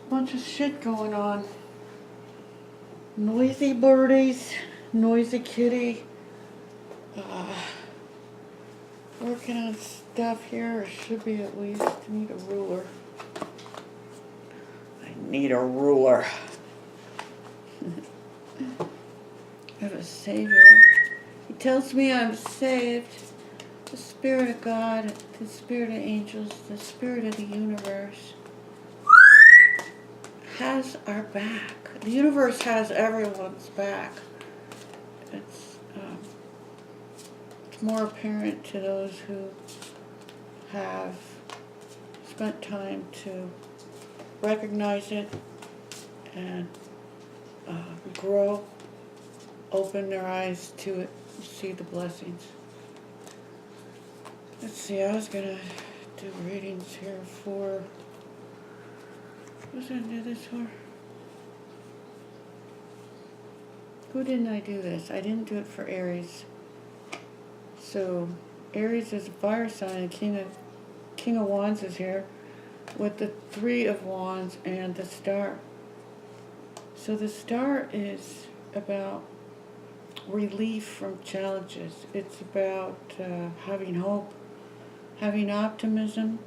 bunch of shit going on. Noisy birdies, noisy kitty. Working on stuff here. Should be at least. Need a ruler. I need a ruler. I have a savior. He tells me I'm saved. The Spirit of God, the Spirit of angels, the Spirit of the universe has our back. The universe has everyone's back. It's more apparent to those who have spent time to recognize it and grow, open their eyes to it, see the blessings. Let's see, I was gonna do readings here for, what was I gonna do this for? Who didn't I do this? I didn't do it for Aries. So Aries is a fire sign, and King of Wands is here with the Three of Wands and the Star. So the Star is about relief from challenges. It's about having hope, having optimism,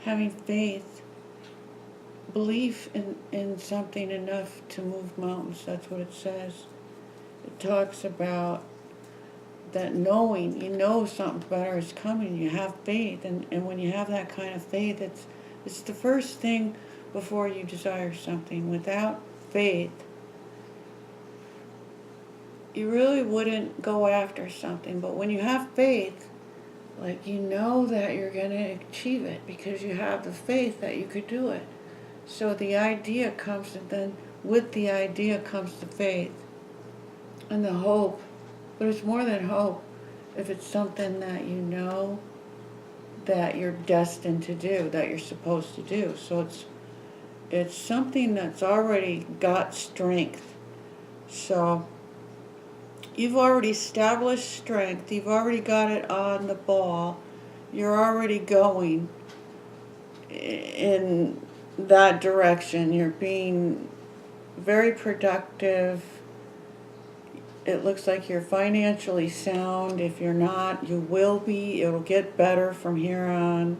having faith, belief in something enough to move mountains. That's what it says. It talks about that knowing, you know something better is coming, you have faith, and when you have that kind of faith, it's the first thing before you desire something. Without faith, you really wouldn't go after something, but when you have faith, like, you know that you're going to achieve it because you have the faith that you could do it. So the idea comes, and then with the idea comes the faith and the hope. But it's more than hope if it's something that you know that you're destined to do, that you're supposed to do. So it's something that's already got strength. So you've already established strength. You've already got it on the ball. You're already going in that direction. You're being very productive. It looks like you're financially sound. If you're not, you will be. It'll get better from here on.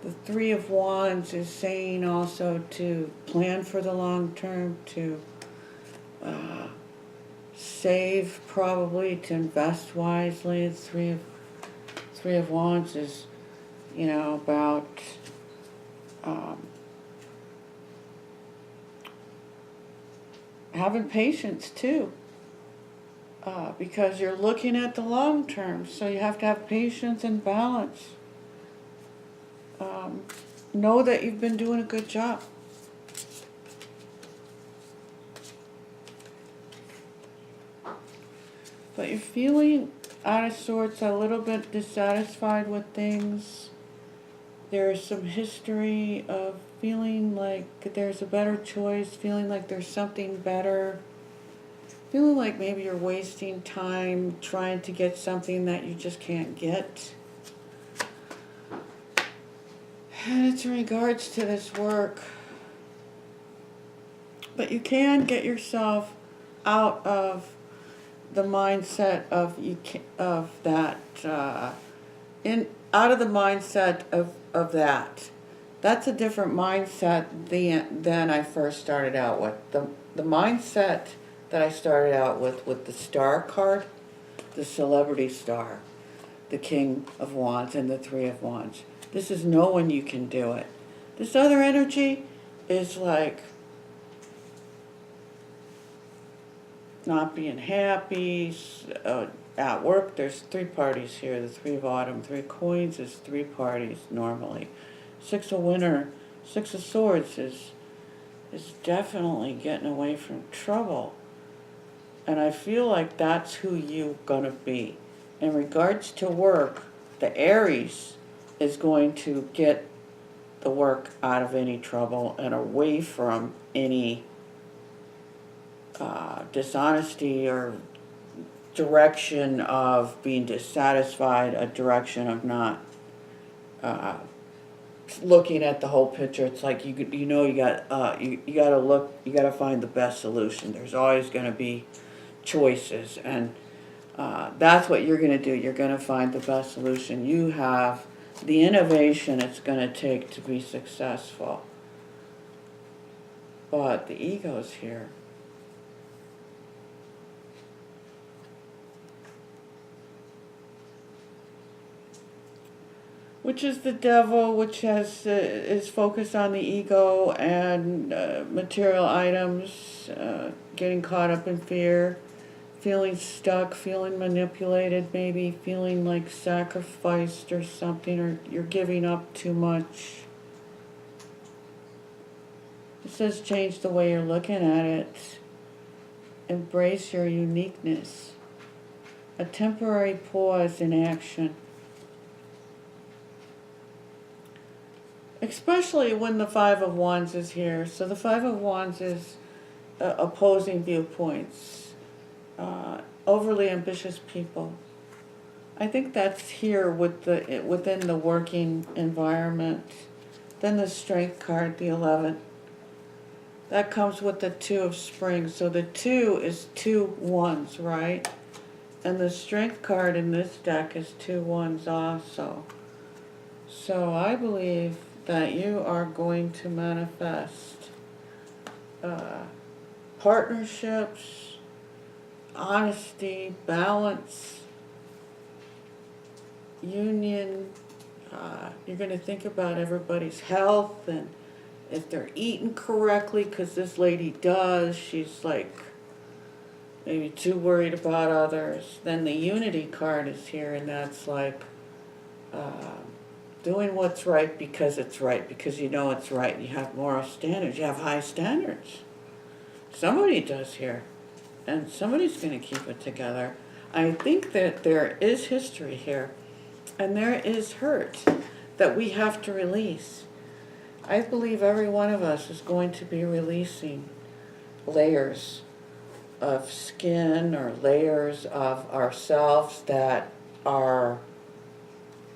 The Three of Wands is saying also to plan for the long term, to save, probably, to invest wisely. The Three of Wands is, about having patience too. Because you're looking at the long term, so you have to have patience and balance. Know that you've been doing a good job. But you're feeling out of sorts, a little bit dissatisfied with things. There's some history of feeling like there's a better choice, feeling like there's something better. Feeling like maybe you're wasting time trying to get something that you just can't get. And it's in regards to this work. But you can get yourself out of the mindset of out of the mindset of that. That's a different mindset than I first started out with. The mindset that I started out with the Star card, the Celebrity Star, the King of Wands, and the Three of Wands. This is knowing you can do it. This other energy is like not being happy. At work, there's three parties here. The Three of Autumn, Three of Coins is three parties normally. Six of Winter, Six of Swords is definitely getting away from trouble. And I feel like that's who you're going to be. In regards to work, the Aries is going to get the work out of any trouble and away from any dishonesty or direction of being dissatisfied, a direction of not looking at the whole picture, it's like you know you gotta look, you gotta find the best solution. There's always going to be choices, and that's what you're going to do. You're going to find the best solution. You have the innovation it's going to take to be successful, but the ego's here. Which is the devil, which is focused on the ego and material items, getting caught up in fear, feeling stuck, feeling manipulated, maybe feeling like sacrificed or something, or you're giving up too much. It says change the way you're looking at it. Embrace your uniqueness. A temporary pause in action. Especially when the Five of Wands is here. So the Five of Wands is opposing viewpoints, overly ambitious people. I think that's here within the working environment. Then the Strength card, the 11. That comes with the Two of Spring. So the 2 is 2 wands, right? And the Strength card in this deck is 2 wands also. So I believe that you are going to manifest partnerships, honesty, balance, union. You're going to think about everybody's health and if they're eating correctly, because this lady does. She's like maybe too worried about others. Then the Unity card is here, and that's like doing what's right because it's right, because you know it's right. You have moral standards. You have high standards. Somebody does here, and somebody's going to keep it together. I think that there is history here, and there is hurt that we have to release. I believe every one of us is going to be releasing layers of skin or layers of ourselves that are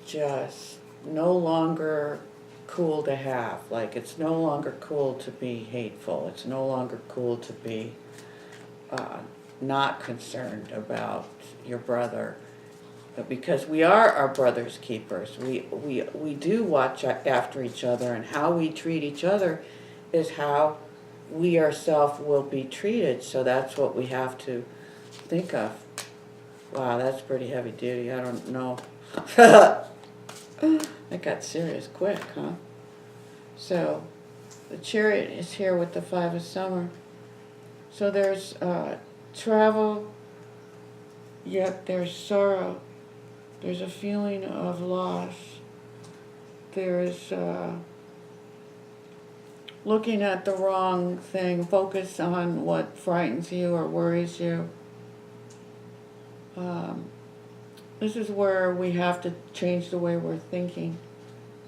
just no longer cool to have. Like, it's no longer cool to be hateful. It's no longer cool to be not concerned about your brother, because we are our brother's keepers. We do watch after each other, and how we treat each other is how we ourselves will be treated. So that's what we have to think of. Wow, that's pretty heavy duty. I don't know. That got serious quick, huh? So the Chariot is here with the 5 of Summer. So there's travel, yet there's sorrow. There's a feeling of loss. There's looking at the wrong thing. Focus on what frightens you or worries you. This is where we have to change the way we're thinking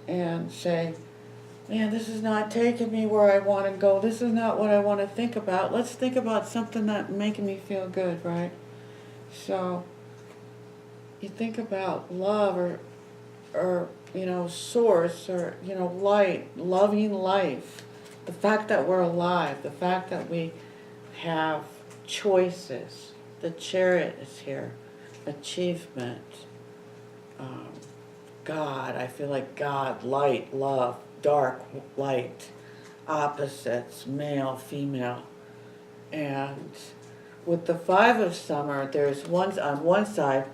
and say, man, this is not taking me where I want to go. This is not what I want to think about. Let's think about something that's making me feel good, right? So you think about love or source, or, light, loving life. The fact that we're alive, the fact that we have choices. The Chariot is here. Achievement. God, I feel like God, light, love, dark, light, opposites, male, female. And with the 5 of Summer, there's on one side,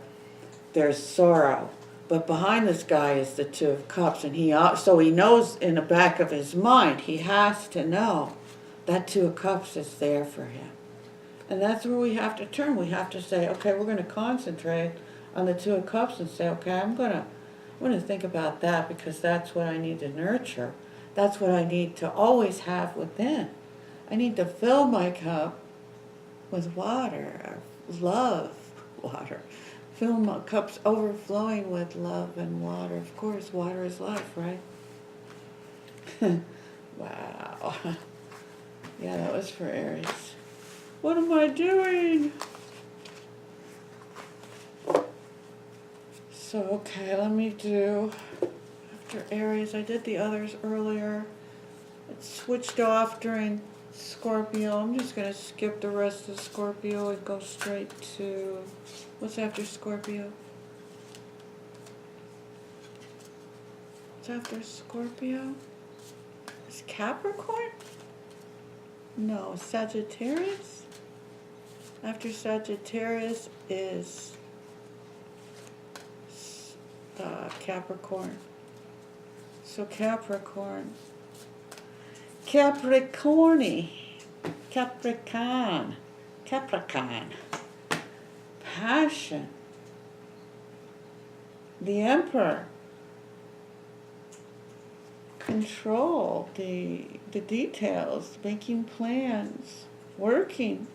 there's sorrow. But behind this guy is the 2 of Cups, and so he knows in the back of his mind, he has to know that 2 of Cups is there for him. And that's where we have to turn. We have to say, okay, we're going to concentrate on the 2 of Cups and say, okay, I'm going to think about that, because that's what I need to nurture. That's what I need to always have within. I need to fill my cup with water, love, water. Fill my cups overflowing with love and water. Of course, water is life, right? Wow. Yeah, that was for Aries. What am I doing? So, okay, let me do for Aries. I did the others earlier. It switched off during Scorpio. I'm just going to skip the rest of Scorpio and go straight to, what's after Scorpio? What's after Scorpio? Is Capricorn? No, Sagittarius? After Sagittarius is Capricorn. So Capricorn. Capricorn. Passion. The Emperor. Control, the details, making plans, working,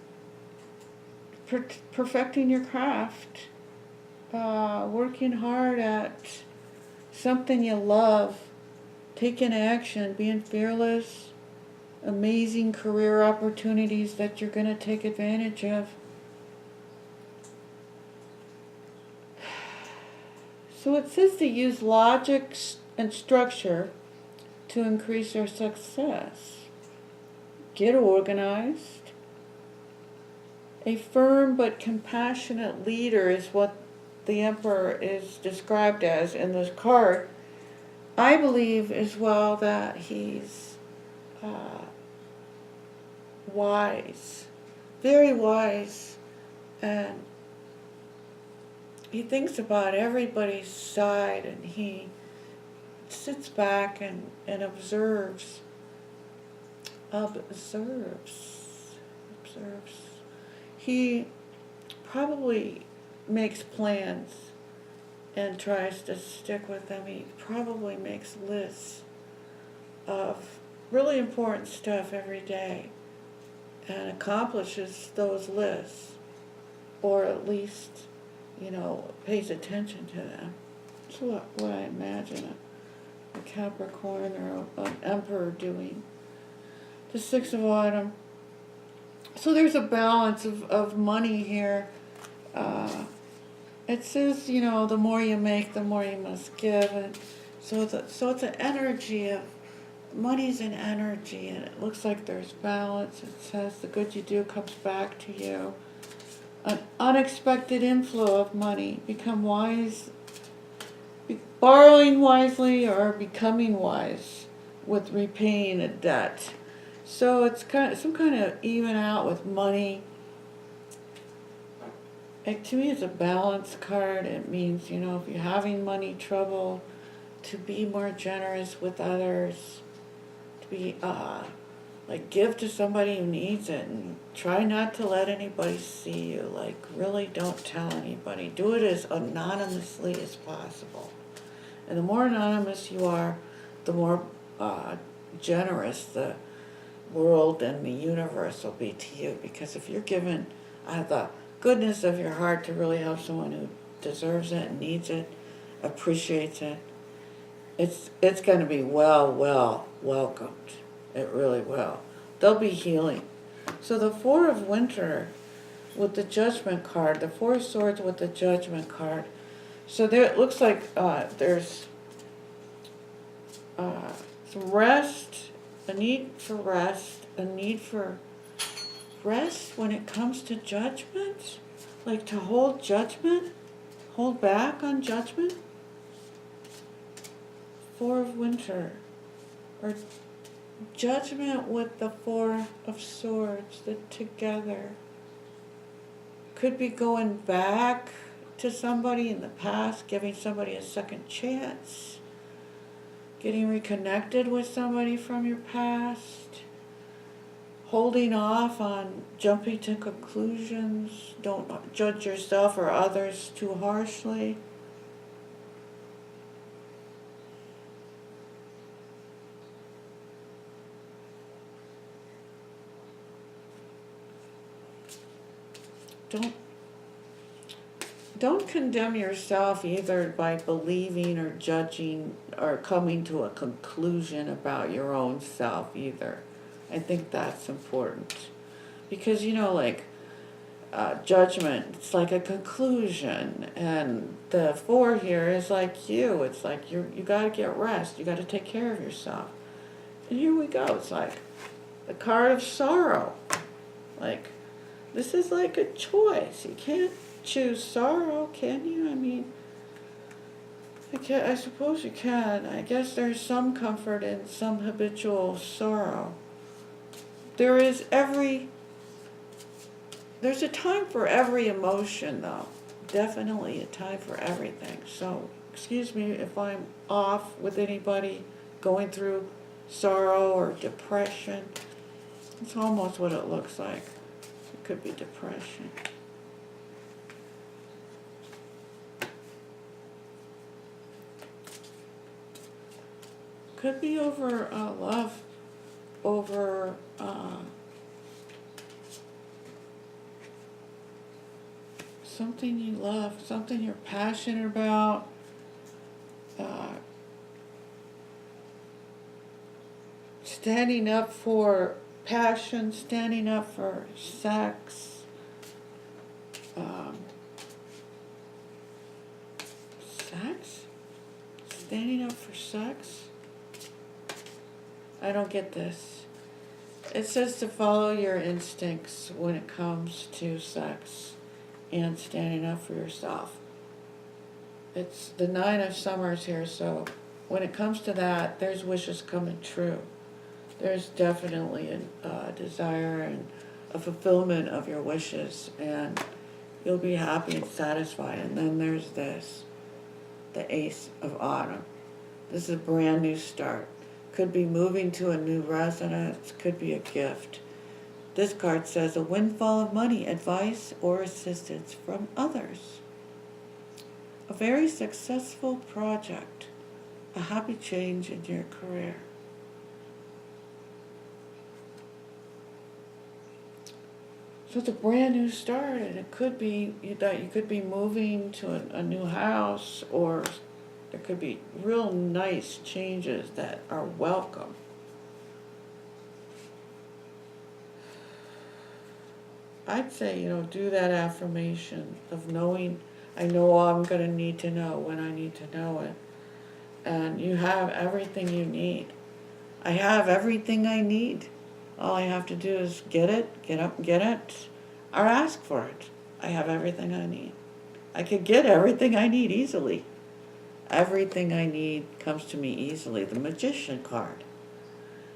perfecting your craft, working hard at something you love, taking action, being fearless, amazing career opportunities that you're going to take advantage of. So it says to use logic and structure to increase your success. Get organized. A firm but compassionate leader is what the Emperor is described as in this card. I believe as well that he's wise, very wise, and he thinks about everybody's side, and he sits back and observes. He probably makes plans and tries to stick with them. He probably makes lists of really important stuff every day and accomplishes those lists, or at least, pays attention to them. That's what I imagine a Capricorn or an Emperor doing. The Six of Autumn. So there's a balance of money here. It says, the more you make, the more you must give. And so it's an energy of, money's an energy, and it looks like there's balance. It says the good you do comes back to you. An unexpected inflow of money. Become wise. Borrowing wisely or becoming wise with repaying a debt. So it's some kind of even out with money. To me, it's a balance card. It means, if you're having money trouble, to be more generous with others, to be give to somebody who needs it, and try not to let anybody see you. Really don't tell anybody. Do it as anonymously as possible. And the more anonymous you are, the more generous the world and the universe will be to you. Because if you're given the goodness of your heart to really help someone who deserves it and needs it, appreciates it, it's going to be well welcomed. It really will. There'll be healing. So the Four of Winter with the Judgment card, the Four of Swords with the Judgment card. So there, it looks like there's some rest, a need for rest, a need for rest when it comes to judgment, to hold judgment, hold back on judgment. Four of Winter, or judgment with the Four of Swords, the together. Could be going back to somebody in the past, giving somebody a second chance, getting reconnected with somebody from your past, holding off on jumping to conclusions. Don't judge yourself or others too harshly. Don't condemn yourself either by believing or judging or coming to a conclusion about your own self either. I think that's important. Because, judgment. It's like a conclusion. And the 4 here is like you. It's like you got to get rest. You got to take care of yourself. And here we go. It's like the card of sorrow. Like, this is like a choice. You can't choose sorrow, can you? I mean, I suppose you can. I guess there's some comfort in some habitual sorrow. There's a time for every emotion, though. Definitely a time for everything. So, excuse me if I'm off with anybody going through sorrow or depression. It's almost what it looks like. It could be depression. Could be over love, over something you love, something you're passionate about. Standing up for passion, standing up for sex. Sex? Standing up for sex? I don't get this. It says to follow your instincts when it comes to sex and standing up for yourself. It's the 9 of Sumers here, so when it comes to that, there's wishes coming true. There's definitely a desire and a fulfillment of your wishes, and you'll be happy and satisfied. And then there's this, the Ace of Autumn. This is a brand new start. Could be moving to a new residence, could be a gift. This card says a windfall of money, advice, or assistance from others. A very successful project, a happy change in your career. So it's a brand new start, and it could be that you could be moving to a new house, or there could be real nice changes that are welcome. I'd say, do that affirmation of knowing, I know all I'm going to need to know when I need to know it. And you have everything you need. I have everything I need. All I have to do is get up and get it, or ask for it. I have everything I need. I could get everything I need easily. Everything I need comes to me easily. The Magician card.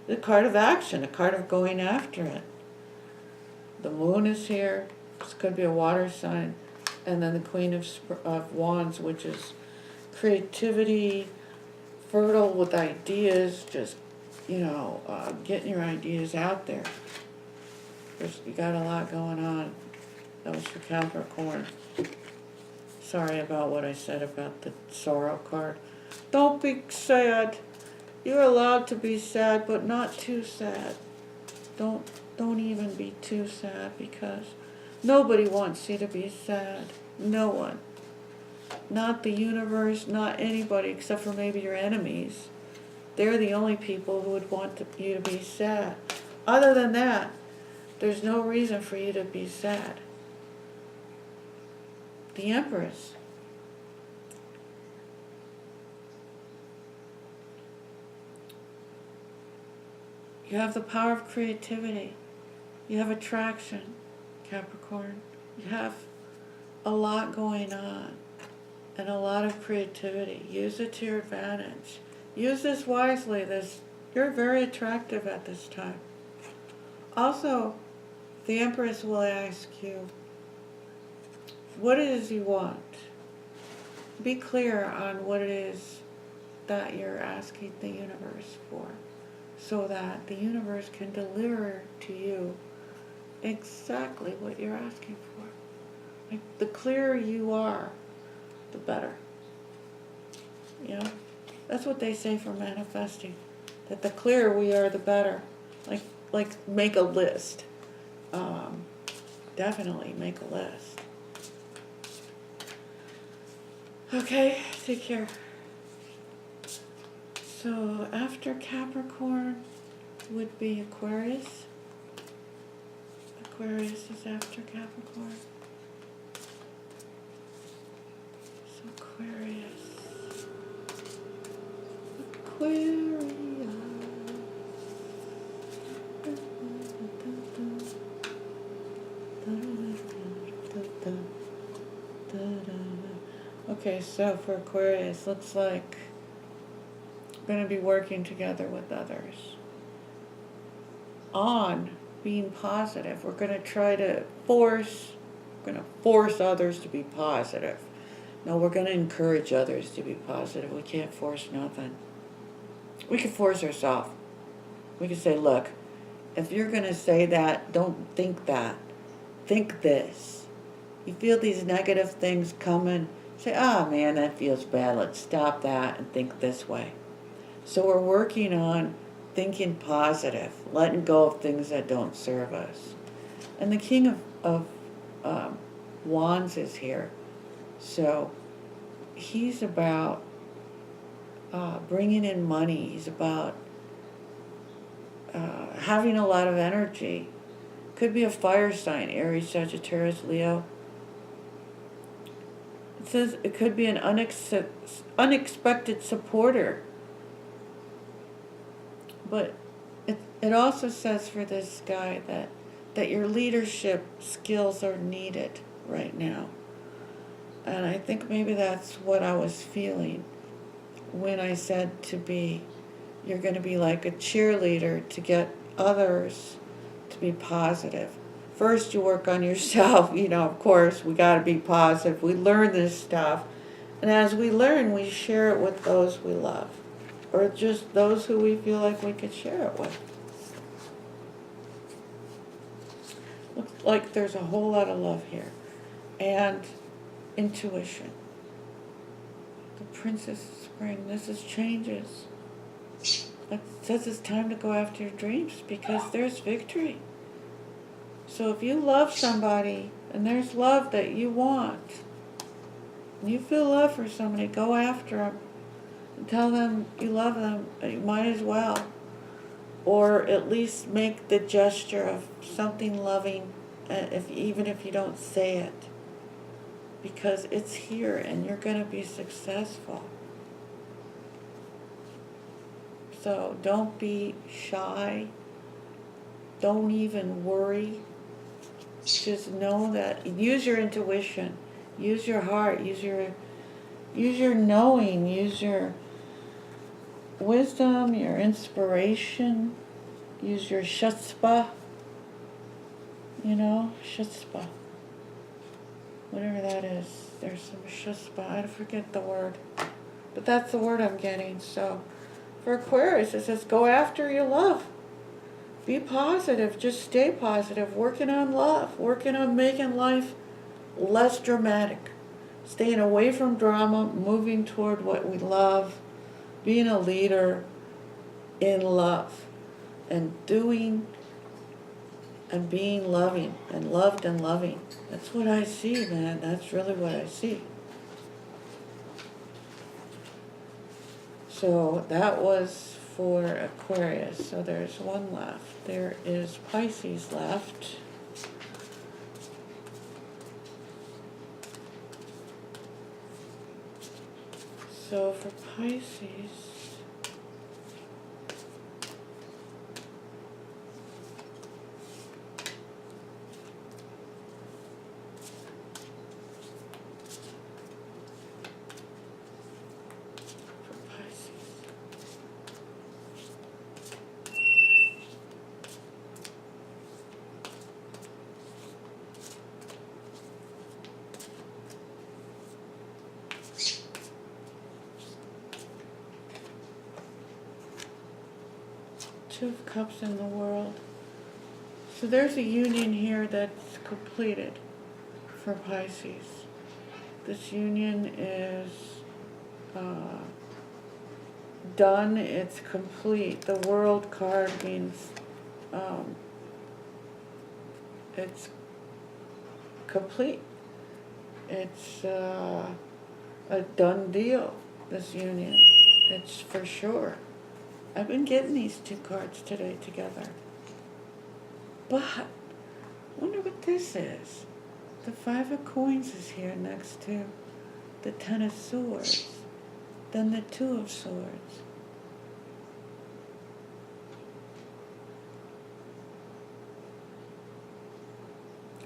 The card of action, a card of going after it. The moon is here. This could be a water sign. And then the Queen of Wands, which is creativity, fertile with ideas, just, getting your ideas out there. You got a lot going on. That was for Capricorn. Sorry about what I said about the sorrow card. Don't be sad. You're allowed to be sad, but not too sad. Don't even be too sad, because nobody wants you to be sad. No one. Not the universe, not anybody, except for maybe your enemies. They're the only people who would want you to be sad. Other than that, there's no reason for you to be sad. The Empress. You have the power of creativity. You have attraction, Capricorn. You have a lot going on and a lot of creativity. Use it to your advantage. Use this wisely. You're very attractive at this time. Also, the Empress will ask you what it is you want. Be clear on what it is that you're asking the universe for, so that the universe can deliver to you exactly what you're asking for. Like, the clearer you are, the better. That's what they say for manifesting. That the clearer we are, the better. Like make a list. Definitely make a list. Okay, take care. So after Capricorn would be Aquarius. Aquarius is after Capricorn. So Aquarius. Aquarius. Okay, so for Aquarius, looks like we're going to be working together with others on being positive. We're going to try to force others to be positive. No, we're going to encourage others to be positive. We can't force nothing. We can force ourselves. We can say, look, if you're going to say that, don't think that. Think this. You feel these negative things coming, say, oh man, that feels bad. Let's stop that and think this way. So we're working on thinking positive, letting go of things that don't serve us. And the King of Wands is here. So he's about bringing in money. He's about having a lot of energy. Could be a fire sign, Aries, Sagittarius, Leo. It says it could be an unexpected supporter. But it also says for this guy that your leadership skills are needed right now. And I think maybe that's what I was feeling when I said you're going to be like a cheerleader to get others to be positive. First you work on yourself, of course, we got to be positive. We learn this stuff. And as we learn, we share it with those we love. Or just those who we feel like we could share it with. Looks like there's a whole lot of love here. And intuition. The Princess of Spring. This is changes. It says it's time to go after your dreams because there's victory. So if you love somebody and there's love that you want, and you feel love for somebody, go after them. Tell them you love them, you might as well. Or at least make the gesture of something loving, even if you don't say it. Because it's here and you're going to be successful. So don't be shy. Don't even worry. Just know that, use your intuition. Use your heart. Use your knowing. Use your wisdom, your inspiration, use your chutzpah, chutzpah, whatever that is. There's some chutzpah, I forget the word, but that's the word I'm getting. So for Aquarius, it says go after your love. Be positive, just stay positive, working on love, working on making life less dramatic, staying away from drama, moving toward what we love, being a leader in love, and doing and being loving, and loved and loving. That's what I see, man. That's really what I see. So that was for Aquarius. So there's one left. There is Pisces left. So for Pisces, Two of Cups in the world. So there's a union here that's completed for Pisces. This union is done, it's complete. The World card means it's complete. It's a done deal, this union. It's for sure. I've been getting these two cards today together. But Wonder what this is. The 5 of Coins is here next to the 10 of Swords. Then the 2 of Swords.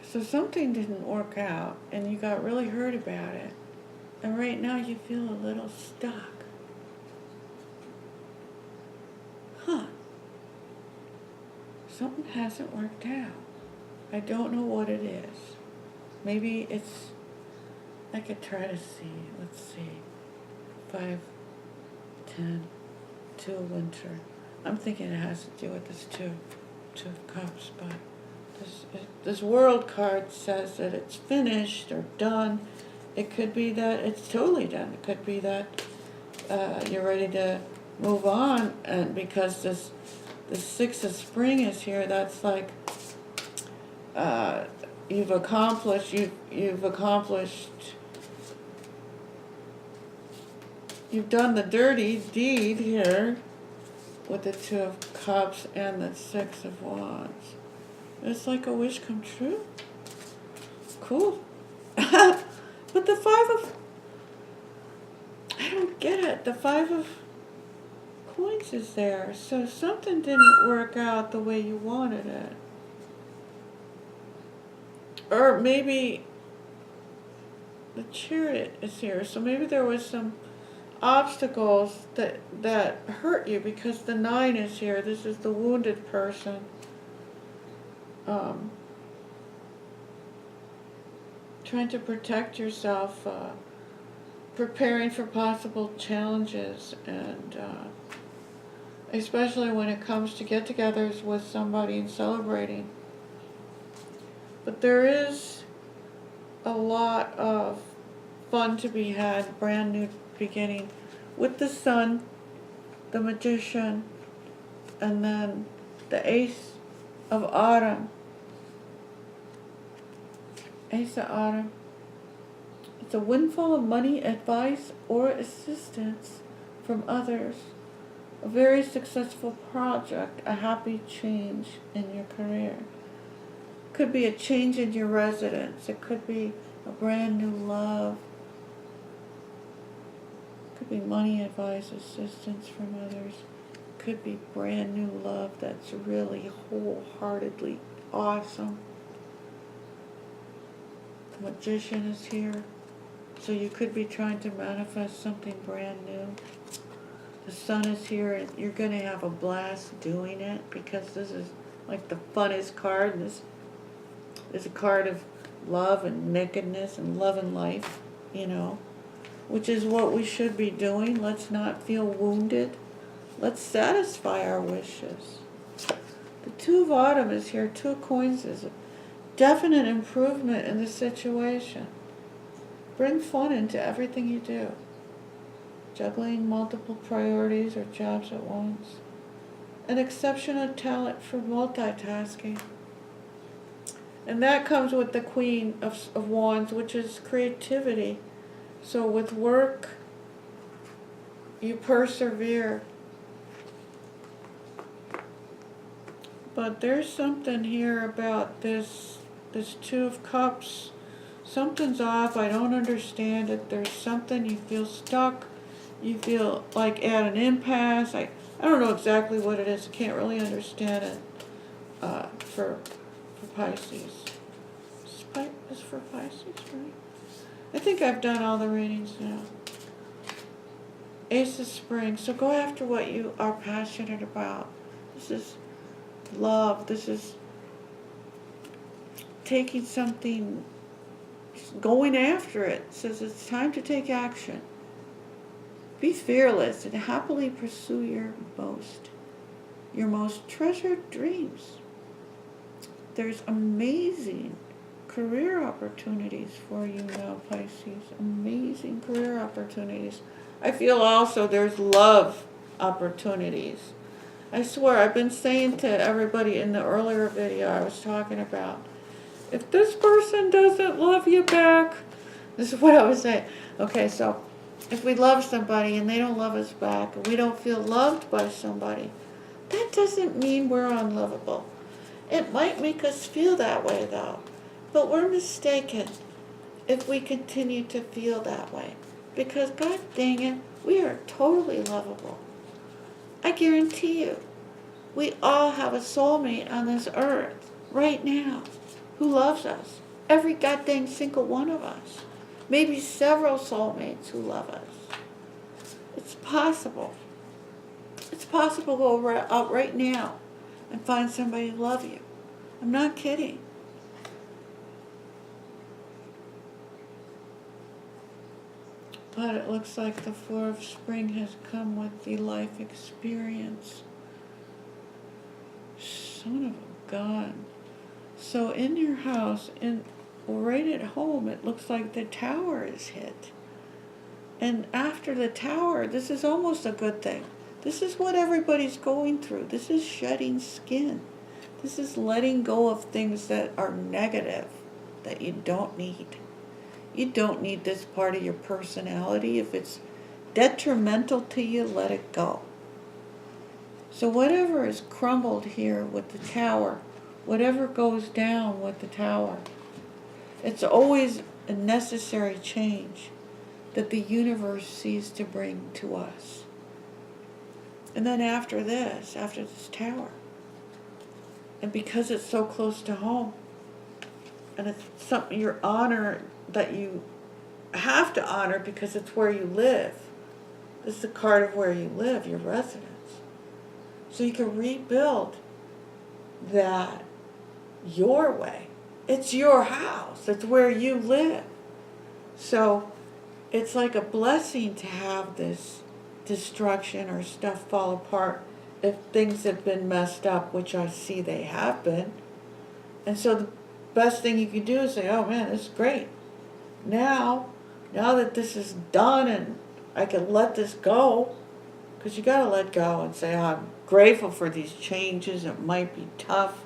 So something didn't work out and you got really hurt about it. And right now you feel a little stuck. Huh. Something hasn't worked out. I don't know what it is. Maybe it's, I could try to see. Let's see. 5, 10, 2 of Winter. I'm thinking it has to do with this 2 of Cups, but this World card says that it's finished or done. It could be that it's totally done. It could be that you're ready to move on, and because the 6 of Spring is here, that's like you've accomplished. You've done the dirty deed here with the 2 of Cups and the 6 of Wands. It's like a wish come true. Cool. But the 5 of... I don't get it. The 5 of Coins is there. So something didn't work out the way you wanted it. Or maybe the Chariot is here. So maybe there was some obstacles that hurt you because the 9 is here. This is the wounded person. Trying to protect yourself, preparing for possible challenges, and especially when it comes to get-togethers with somebody and celebrating. But there is a lot of fun to be had, brand new beginning, with the Sun, the Magician, and then the Ace of Autumn. Ace of Autumn. It's a windfall of money, advice, or assistance from others. A very successful project, a happy change in your career. Could be a change in your residence. It could be a brand new love. Could be money, advice, assistance from others. Could be brand new love that's really wholeheartedly awesome. The Magician is here. So you could be trying to manifest something brand new. The Sun is here, and you're going to have a blast doing it because this is like the funnest card. This is a card of love and nakedness and love and life, you know, which is what we should be doing. Let's not feel wounded. Let's satisfy our wishes. The 2 of Autumn is here. 2 of Coins is a definite improvement in the situation. Bring fun into everything you do. Juggling multiple priorities or jobs at once. An exceptional talent for multitasking. And that comes with the Queen of Wands, which is creativity. So with work, you persevere. But there's something here about this 2 of Cups. Something's off. I don't understand it. There's something, you feel stuck. You feel like at an impasse. I don't know exactly what it is. I can't really understand it for Pisces. Is for Pisces, right? I think I've done all the readings now. Ace of Spring. So go after what you are passionate about. This is love. This is taking something, going after it. It says it's time to take action. Be fearless and happily pursue your most treasured dreams. There's amazing career opportunities for you now, Pisces. Amazing career opportunities. I feel also there's love opportunities. I swear, I've been saying to everybody in the earlier video I was talking about, if this person doesn't love you back, this is what I was saying. Okay, so if we love somebody and they don't love us back, and we don't feel loved by somebody, that doesn't mean we're unlovable. It might make us feel that way though, but we're mistaken if we continue to feel that way. Because God dang it, we are totally lovable. I guarantee you, we all have a soulmate on this earth right now who loves us. Every goddamn single one of us. Maybe several soulmates who love us. It's possible. It's possible to go out right now and find somebody who loves you. I'm not kidding. But it looks like the 4 of spring has come with the life experience. Son of a gun. So in your house, right at home, it looks like the tower is hit. And after the tower, this is almost a good thing. This is what everybody's going through. This is shedding skin. This is letting go of things that are negative, that you don't need. You don't need this part of your personality. If it's detrimental to you, let it go. So whatever is crumbled here with the tower, whatever goes down with the tower, it's always a necessary change that the universe sees to bring to us. And then after this tower, and because it's so close to home, and it's something you honor, that you have to honor because it's where you live. This is the card of where you live, your residence. So you can rebuild that your way. It's your house. It's where you live. So it's like a blessing to have this destruction or stuff fall apart if things have been messed up, which I see they have been. And so the best thing you can do is say, oh man, this is great. Now that this is done and I can let this go, because you got to let go and say, I'm grateful for these changes. It might be tough,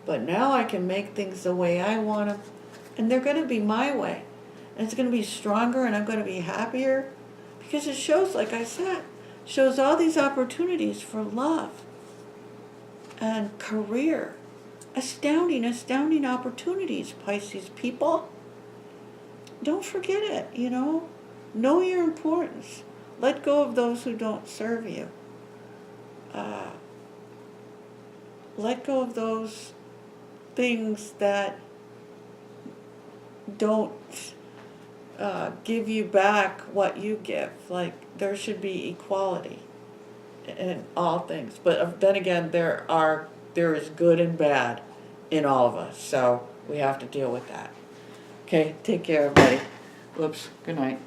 but now I can make things the way I want them, and they're going to be my way. And it's going to be stronger, and I'm going to be happier, because it shows, like I said, shows all these opportunities for love and career. Astounding opportunities, Pisces people. Don't forget it, Know your importance. Let go of those who don't serve you. Let go of those things that don't give you back what you give. Like, there should be equality in all things. But then again, there is good and bad in all of us. So we have to deal with that. Okay, take care, everybody. Whoops, good night.